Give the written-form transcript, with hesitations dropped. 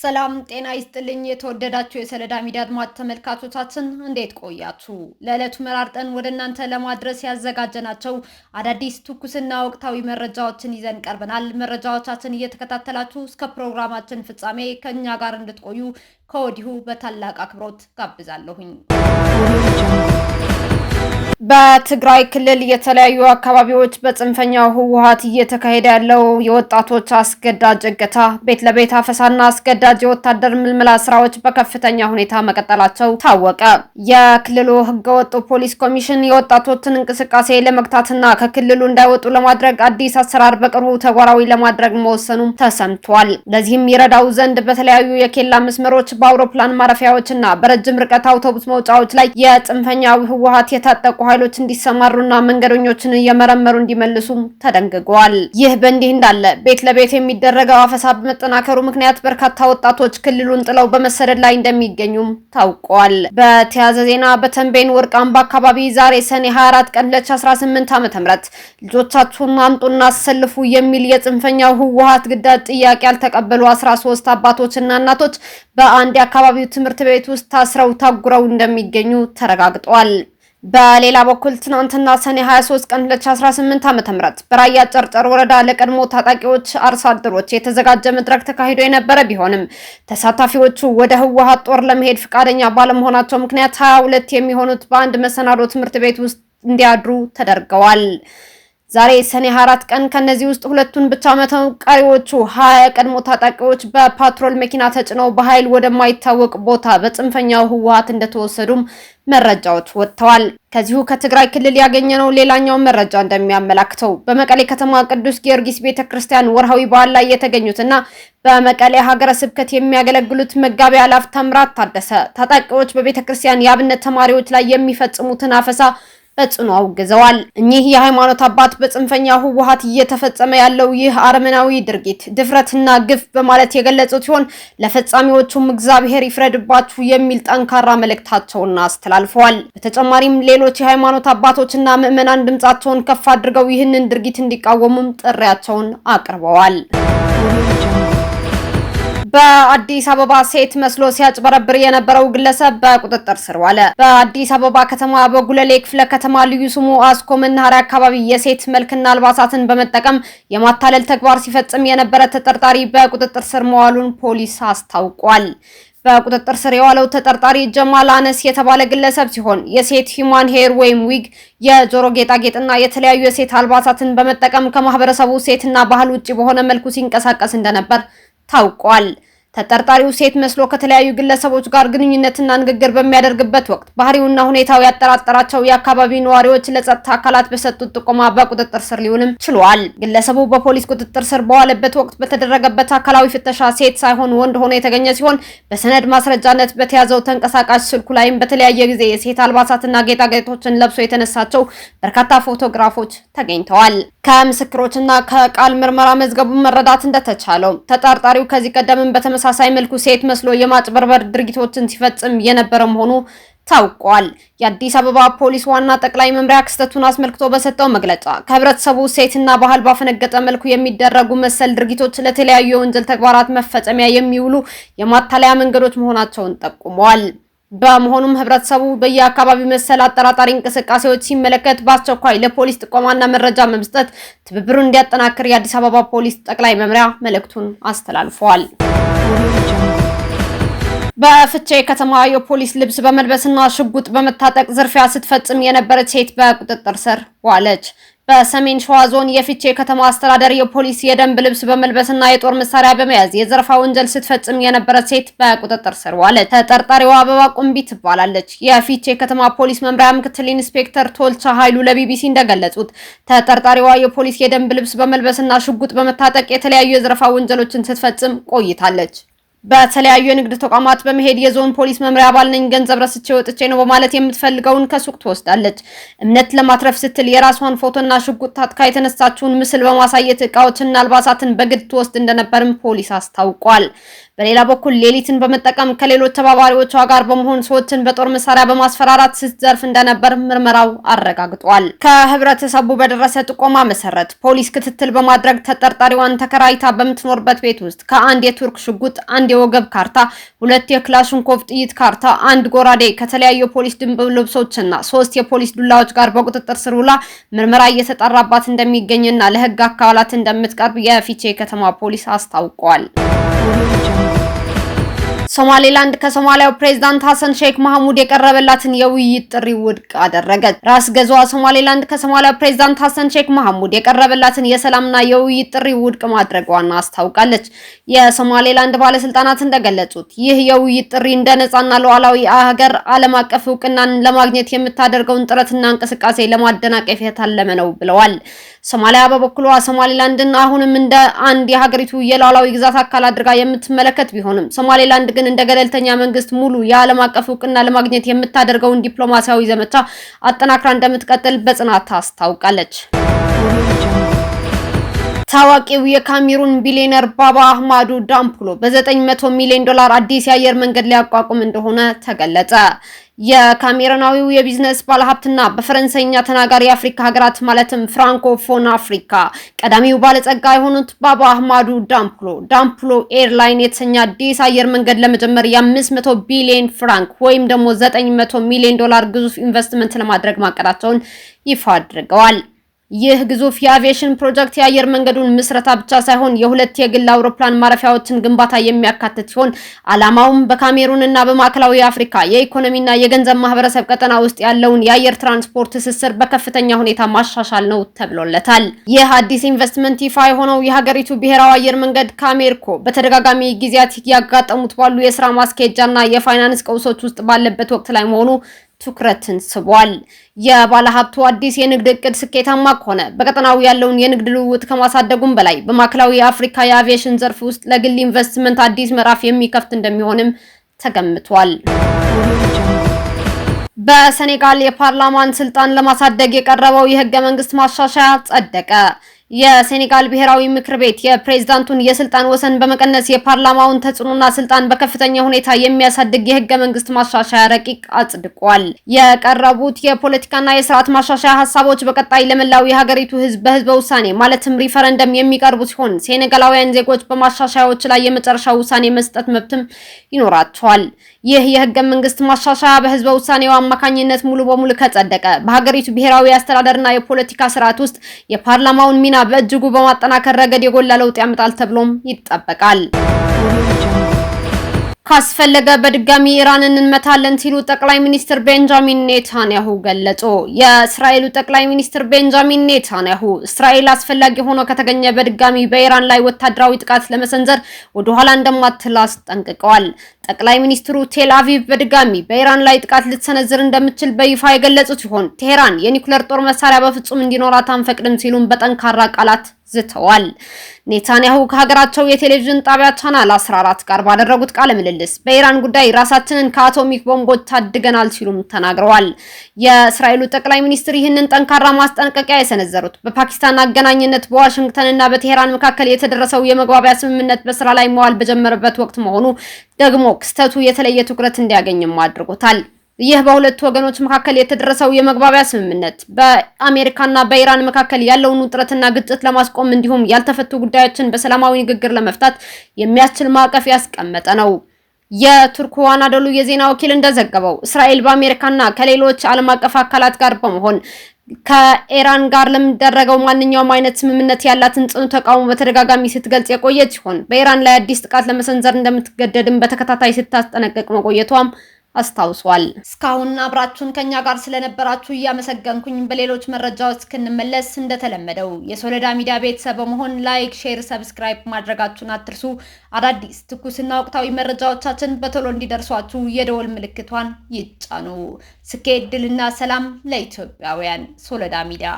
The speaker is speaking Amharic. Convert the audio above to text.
ሰላም ጤና ይስጥልኝ። የተወደዳችሁ የሰለዳ ሚዲያ አድማጭ ተመልካቾቻችን እንዴት ቆያችሁ? ለዕለቱ መራርጠን ወደ እናንተ ለማድረስ ያዘጋጀናቸው አዳዲስ ትኩስና ወቅታዊ መረጃዎችን ይዘን ቀርበናል። መረጃዎቻችን እየተከታተላችሁ እስከ ፕሮግራማችን ፍጻሜ ከኛ ጋር እንድትቆዩ ከወዲሁ በታላቅ አክብሮት ጋብዛለሁኝ። በትግራይ ክልል የተለያዩ አካባቢዎች በጽንፈኛው ህወሓት እየተካሄደ ያለው የወጣቶች አስገዳጅ እገታ፣ ቤት ለቤት አፈሳና አስገዳጅ የወታደር ምልመላ ስራዎች በከፍተኛ ሁኔታ መቀጠላቸው ታወቀ። የክልሉ ህገወጥ ፖሊስ ኮሚሽን የወጣቶችን እንቅስቃሴ ለመግታትና ከክልሉ እንዳይወጡ ለማድረግ አዲስ አሰራር በቅርቡ ተግባራዊ ለማድረግ መወሰኑ ተሰምቷል። ለዚህም ይረዳው ዘንድ በተለያዩ የኬላ መስመሮች፣ በአውሮፕላን ማረፊያዎችና በረጅም ርቀት አውቶቡስ መውጫዎች ላይ የጽንፈኛው ህወሓት የታጠቁ ኃይሎች እንዲሰማሩና መንገደኞችን እየመረመሩ እንዲመልሱ ተደንግጓል። ይህ በእንዲህ እንዳለ ቤት ለቤት የሚደረገው አፈሳ በመጠናከሩ ምክንያት በርካታ ወጣቶች ክልሉን ጥለው በመሰደድ ላይ እንደሚገኙም ታውቋል። በተያያዘ ዜና በተንቤን ወርቅ አምባ አካባቢ ዛሬ ሰኔ 24 ቀን 2018 ዓ.ም ልጆቻችሁን አምጡና አሰልፉ የሚል የጽንፈኛው ህወሓት ግዳጅ ጥያቄ ያልተቀበሉ 13 አባቶችና እናቶች በአንድ የአካባቢው ትምህርት ቤት ውስጥ ታስረው ታጉረው እንደሚገኙ ተረጋግጧል። በሌላ በኩል ትናንትና ሰኔ 23 ቀን 2018 ዓ.ም በራያ ጨርጨር ወረዳ ለቀድሞ ታጣቂዎች አርሶ አደሮች የተዘጋጀ መድረክ ተካሂዶ የነበረ ቢሆንም ተሳታፊዎቹ ወደ ህወሓት ጦር ለመሄድ ፈቃደኛ ባለመሆናቸው ምክንያት 22 የሚሆኑት በአንድ መሰናዶ ትምህርት ቤት ውስጥ እንዲያድሩ ተደርገዋል። ዛሬ ሰኔ 24 ቀን ከነዚህ ውስጥ ሁለቱን ብቻ መተው ቀሪዎቹ 20 ቀድሞ ታጣቂዎች በፓትሮል መኪና ተጭነው በኃይል ወደማይታወቅ ቦታ በጽንፈኛው ህወሓት እንደተወሰዱም መረጃዎች ወጥተዋል። ከዚሁ ከትግራይ ክልል ያገኘነው ሌላኛው መረጃ እንደሚያመላክተው በመቀሌ ከተማ ቅዱስ ጊዮርጊስ ቤተክርስቲያን ወርሃዊ በዓል ላይ የተገኙትና በመቀሌ ሀገረ ስብከት የሚያገለግሉት መጋቢ አላፍ ታምራት ታደሰ ታጣቂዎች በቤተክርስቲያን የአብነት ተማሪዎች ላይ የሚፈጽሙትን አፈሳ በጽኑ አውግዘዋል። እኚህ የሃይማኖት አባት በጽንፈኛው ህወሓት እየተፈጸመ ያለው ይህ አረመናዊ ድርጊት ድፍረትና ግፍ በማለት የገለጹት ሲሆን ለፈጻሚዎቹም እግዚአብሔር ይፍረድባችሁ የሚል ጠንካራ መልእክታቸውን አስተላልፈዋል። በተጨማሪም ሌሎች የሃይማኖት አባቶችና ምዕመናን ድምጻቸውን ከፍ አድርገው ይህንን ድርጊት እንዲቃወሙም ጥሪያቸውን አቅርበዋል። በአዲስ አበባ ሴት መስሎ ሲያጭበረብር የነበረው ግለሰብ በቁጥጥር ስር ዋለ። በአዲስ አበባ ከተማ በጉለሌ ክፍለ ከተማ ልዩ ስሙ አስኮ መናኸሪያ አካባቢ የሴት መልክና አልባሳትን በመጠቀም የማታለል ተግባር ሲፈጽም የነበረ ተጠርጣሪ በቁጥጥር ስር መዋሉን ፖሊስ አስታውቋል። በቁጥጥር ስር የዋለው ተጠርጣሪ ጀማል አነስ የተባለ ግለሰብ ሲሆን የሴት ሂማን ሄር ወይም ዊግ፣ የጆሮ ጌጣጌጥና የተለያዩ የሴት አልባሳትን በመጠቀም ከማህበረሰቡ ሴትና ባህል ውጪ በሆነ መልኩ ሲንቀሳቀስ እንደነበር ታውቋል። ተጠርጣሪው ሴት መስሎ ከተለያዩ ግለሰቦች ጋር ግንኙነትና ንግግር በሚያደርግበት ወቅት ባህሪውና ሁኔታው ያጠራጠራቸው የአካባቢው ነዋሪዎች ለጸጥታ አካላት በሰጡት ጥቆማ በቁጥጥር ስር ሊውልም ችሏል። ግለሰቡ በፖሊስ ቁጥጥር ስር በዋለበት ወቅት በተደረገበት አካላዊ ፍተሻ ሴት ሳይሆን ወንድ ሆኖ የተገኘ ሲሆን በሰነድ ማስረጃነት በተያዘው ተንቀሳቃሽ ስልኩ ላይም በተለያየ ጊዜ የሴት አልባሳትና ጌጣጌጦችን ለብሶ የተነሳቸው በርካታ ፎቶግራፎች ተገኝተዋል። ከምስክሮችና ከቃል ምርመራ መዝገቡ መረዳት እንደተቻለው ተጠርጣሪው ከዚህ ቀደም በተመሳሳይ መልኩ ሴት መስሎ የማጭበርበር ድርጊቶችን ሲፈጽም የነበረ መሆኑ ታውቋል። የአዲስ አበባ ፖሊስ ዋና ጠቅላይ መምሪያ ክስተቱን አስመልክቶ በሰጠው መግለጫ ከህብረተሰቡ ሴትና ባህል ባፈነገጠ መልኩ የሚደረጉ መሰል ድርጊቶች ለተለያዩ የወንጀል ተግባራት መፈጸሚያ የሚውሉ የማታለያ መንገዶች መሆናቸውን ጠቁመዋል። በመሆኑም ህብረተሰቡ በየአካባቢው መሰል አጠራጣሪ እንቅስቃሴዎች ሲመለከት በአስቸኳይ ለፖሊስ ጥቆማና መረጃ በመስጠት ትብብሩን እንዲያጠናክር የአዲስ አበባ ፖሊስ ጠቅላይ መምሪያ መልእክቱን አስተላልፈዋል። በፍቼ ከተማ የፖሊስ ልብስ በመልበስና ሽጉጥ በመታጠቅ ዝርፊያ ስትፈጽም የነበረች ሴት በቁጥጥር ስር ዋለች። በሰሜን ሸዋ ዞን የፍቼ ከተማ አስተዳደር የፖሊስ የደንብ ልብስ በመልበስና የጦር መሳሪያ በመያዝ የዘረፋ ወንጀል ስትፈጽም የነበረች ሴት በቁጥጥር ስር ዋለች። ተጠርጣሪዋ አበባ ቁምቢ ትባላለች። የፍቼ ከተማ ፖሊስ መምሪያ ምክትል ኢንስፔክተር ቶልቻ ኃይሉ ለቢቢሲ እንደገለጹት ተጠርጣሪዋ የፖሊስ የደንብ ልብስ በመልበስና ሽጉጥ በመታጠቅ የተለያዩ የዘረፋ ወንጀሎችን ስትፈጽም ቆይታለች። በተለያዩ የንግድ ተቋማት በመሄድ የዞን ፖሊስ መምሪያ አባል ነኝ፣ ገንዘብ ረስቼ ወጥቼ ነው በማለት የምትፈልገውን ከሱቅ ትወስዳለች። እምነት ለማትረፍ ስትል የራሷን ፎቶና ሽጉጥ ታጥቃ የተነሳችውን ምስል በማሳየት እቃዎችና አልባሳትን በግድ ትወስድ እንደነበርም ፖሊስ አስታውቋል። በሌላ በኩል ሌሊትን በመጠቀም ከሌሎች ተባባሪዎቿ ጋር በመሆን ሰዎችን በጦር መሳሪያ በማስፈራራት ስትዘርፍ እንደነበር ምርመራው አረጋግጧል። ከህብረተሰቡ በደረሰ ጥቆማ መሰረት ፖሊስ ክትትል በማድረግ ተጠርጣሪዋን ተከራይታ በምትኖርበት ቤት ውስጥ ከአንድ የቱርክ ሽጉጥ፣ አንድ የወገብ ካርታ፣ 2 የክላሽንኮቭ ጥይት ካርታ፣ አንድ ጎራዴ ከተለያዩ ፖሊስ ደንብ ልብሶችና 3 የፖሊስ ዱላዎች ጋር በቁጥጥር ስር ውላ ምርመራ እየተጣራባት እንደሚገኝና ለህግ አካላት እንደምትቀርብ የፊቼ ከተማ ፖሊስ አስታውቋል። ሶማሌላንድ ከሶማሊያው ፕሬዝዳንት ሐሰን ሼክ መሐሙድ የቀረበላትን የውይይት ጥሪ ውድቅ አደረገች። ራስ ገዟ ሶማሌላንድ ከሶማሊያው ፕሬዝዳንት ሐሰን ሼክ መሐሙድ የቀረበላትን የሰላምና የውይይት ጥሪ ውድቅ ማድረጓን አስታውቃለች። የሶማሌላንድ ባለስልጣናት እንደገለጹት ይህ የውይይት ጥሪ እንደ ነጻና ሉዓላዊ ሀገር ዓለም አቀፍ እውቅናን ለማግኘት የምታደርገውን ጥረትና እንቅስቃሴ ለማደናቀፍ የታለመ ነው ብለዋል። ሶማሊያ በበኩሏ ሶማሌላንድን አሁንም እንደ አንድ የሀገሪቱ የሉዓላዊ ግዛት አካል አድርጋ የምትመለከት ቢሆንም ሶማሌላንድ ግን እንደ ገለልተኛ መንግስት ሙሉ የዓለም አቀፍ እውቅና ለማግኘት የምታደርገውን ዲፕሎማሲያዊ ዘመቻ አጠናክራ እንደምትቀጥል በጽናት አስታውቃለች። ታዋቂው የካሜሩን ቢሊዮነር ባባ አህማዱ ዳምፕሎ በ900 ሚሊዮን ዶላር አዲስ የአየር መንገድ ሊያቋቁም እንደሆነ ተገለጸ። የካሜሩናዊው የቢዝነስ ባለሀብትና በፈረንሳይኛ ተናጋሪ የአፍሪካ ሀገራት ማለትም ፍራንኮፎን አፍሪካ ቀዳሚው ባለጸጋ የሆኑት ባባ አህማዱ ዳምፕሎ ኤርላይን የተሰኘ አዲስ አየር መንገድ ለመጀመር የ500 ቢሊዮን ፍራንክ ወይም ደግሞ 900 ሚሊዮን ዶላር ግዙፍ ኢንቨስትመንት ለማድረግ ማቀዳቸውን ይፋ አድርገዋል። ይህ ግዙፍ የአቪዬሽን ፕሮጀክት የአየር መንገዱን ምስረታ ብቻ ሳይሆን የሁለት የግል አውሮፕላን ማረፊያዎችን ግንባታ የሚያካትት ሲሆን ዓላማውም በካሜሩን እና በማዕከላዊ አፍሪካ የኢኮኖሚና የገንዘብ ማህበረሰብ ቀጠና ውስጥ ያለውን የአየር ትራንስፖርት ትስስር በከፍተኛ ሁኔታ ማሻሻል ነው ተብሎለታል። ይህ አዲስ ኢንቨስትመንት ይፋ የሆነው የሀገሪቱ ብሔራዊ አየር መንገድ ካሜርኮ በተደጋጋሚ ጊዜያት ያጋጠሙት ባሉ የስራ ማስኬጃና የፋይናንስ ቀውሶች ውስጥ ባለበት ወቅት ላይ መሆኑ ትኩረትን ስቧል። የባለሀብቱ አዲስ የንግድ እቅድ ስኬታማ ከሆነ በቀጠናው ያለውን የንግድ ልውውጥ ከማሳደጉም በላይ በማዕከላዊ አፍሪካ የአቪዬሽን ዘርፍ ውስጥ ለግል ኢንቨስትመንት አዲስ ምዕራፍ የሚከፍት እንደሚሆንም ተገምቷል። በሴኔጋል የፓርላማን ስልጣን ለማሳደግ የቀረበው የህገ መንግስት ማሻሻያ ጸደቀ። የሴኔጋል ብሔራዊ ምክር ቤት የፕሬዝዳንቱን የስልጣን ወሰን በመቀነስ የፓርላማውን ተጽዕኖና ስልጣን በከፍተኛ ሁኔታ የሚያሳድግ የህገ መንግስት ማሻሻያ ረቂቅ አጽድቋል። የቀረቡት የፖለቲካና የስርዓት ማሻሻያ ሀሳቦች በቀጣይ ለመላው የሀገሪቱ ህዝብ በህዝበ ውሳኔ ማለትም ሪፈረንደም የሚቀርቡ ሲሆን ሴኔጋላውያን ዜጎች በማሻሻያዎች ላይ የመጨረሻ ውሳኔ መስጠት መብትም ይኖራቸዋል። ይህ የህገ መንግስት ማሻሻያ በህዝበ ውሳኔው አማካኝነት ሙሉ በሙሉ ከጸደቀ በሀገሪቱ ብሔራዊ አስተዳደርና የፖለቲካ ስርዓት ውስጥ የፓርላማውን ሚና በእጅጉ በማጠናከር ረገድ የጎላ ለውጥ ያመጣል ተብሎም ይጠበቃል። ካስፈለገ በድጋሚ ኢራንን እንመታለን ሲሉ ጠቅላይ ሚኒስትር ቤንጃሚን ኔታንያሁ ገለጹ። የእስራኤሉ ጠቅላይ ሚኒስትር ቤንጃሚን ኔታንያሁ እስራኤል አስፈላጊ ሆኖ ከተገኘ በድጋሚ በኢራን ላይ ወታደራዊ ጥቃት ለመሰንዘር ወደ ኋላ እንደማትል አስጠንቅቀዋል። ጠቅላይ ሚኒስትሩ ቴል አቪቭ በድጋሚ በኢራን ላይ ጥቃት ልትሰነዝር እንደምትችል በይፋ የገለጹ ሲሆን ቴሄራን የኒውክሌር ጦር መሳሪያ በፍጹም እንዲኖራት አንፈቅድም ሲሉም በጠንካራ ቃላት ዝተዋል። ኔታንያሁ ከሀገራቸው የቴሌቪዥን ጣቢያ ቻናል 14 ጋር ባደረጉት ቃለ ምልልስ በኢራን ጉዳይ ራሳችንን ከአቶሚክ ቦምቦች ታድገናል ሲሉም ተናግረዋል። የእስራኤሉ ጠቅላይ ሚኒስትር ይህንን ጠንካራ ማስጠንቀቂያ የሰነዘሩት በፓኪስታን አገናኝነት በዋሽንግተንና በቴሄራን መካከል የተደረሰው የመግባቢያ ስምምነት በስራ ላይ መዋል በጀመረበት ወቅት መሆኑ ደግሞ ክስተቱ የተለየ ትኩረት እንዲያገኝም አድርጎታል። ይህ በሁለቱ ወገኖች መካከል የተደረሰው የመግባቢያ ስምምነት በአሜሪካና በኢራን መካከል ያለውን ውጥረትና ግጭት ለማስቆም እንዲሁም ያልተፈቱ ጉዳዮችን በሰላማዊ ንግግር ለመፍታት የሚያስችል ማዕቀፍ ያስቀመጠ ነው። የቱርኩ አናዶሉ የዜና ወኪል እንደዘገበው እስራኤል በአሜሪካና ከሌሎች ዓለም አቀፍ አካላት ጋር በመሆን ከኢራን ጋር ለሚደረገው ማንኛውም አይነት ስምምነት ያላትን ጽኑ ተቃውሞ በተደጋጋሚ ስትገልጽ የቆየች ሲሆን በኢራን ላይ አዲስ ጥቃት ለመሰንዘር እንደምትገደድም በተከታታይ ስታስጠነቅቅ መቆየቷም አስታውሷል። እስካሁን አብራችሁን ከኛ ጋር ስለነበራችሁ እያመሰገንኩኝ በሌሎች መረጃዎች እስክንመለስ እንደተለመደው የሶሎዳ ሚዲያ ቤተሰብ በመሆን ላይክ፣ ሼር፣ ሰብስክራይብ ማድረጋችሁን አትርሱ። አዳዲስ ትኩስና ወቅታዊ መረጃዎቻችን በቶሎ እንዲደርሷችሁ የደወል ምልክቷን ይጫኑ። ስኬት፣ ድልና ሰላም ለኢትዮጵያውያን። ሶሎዳ ሚዲያ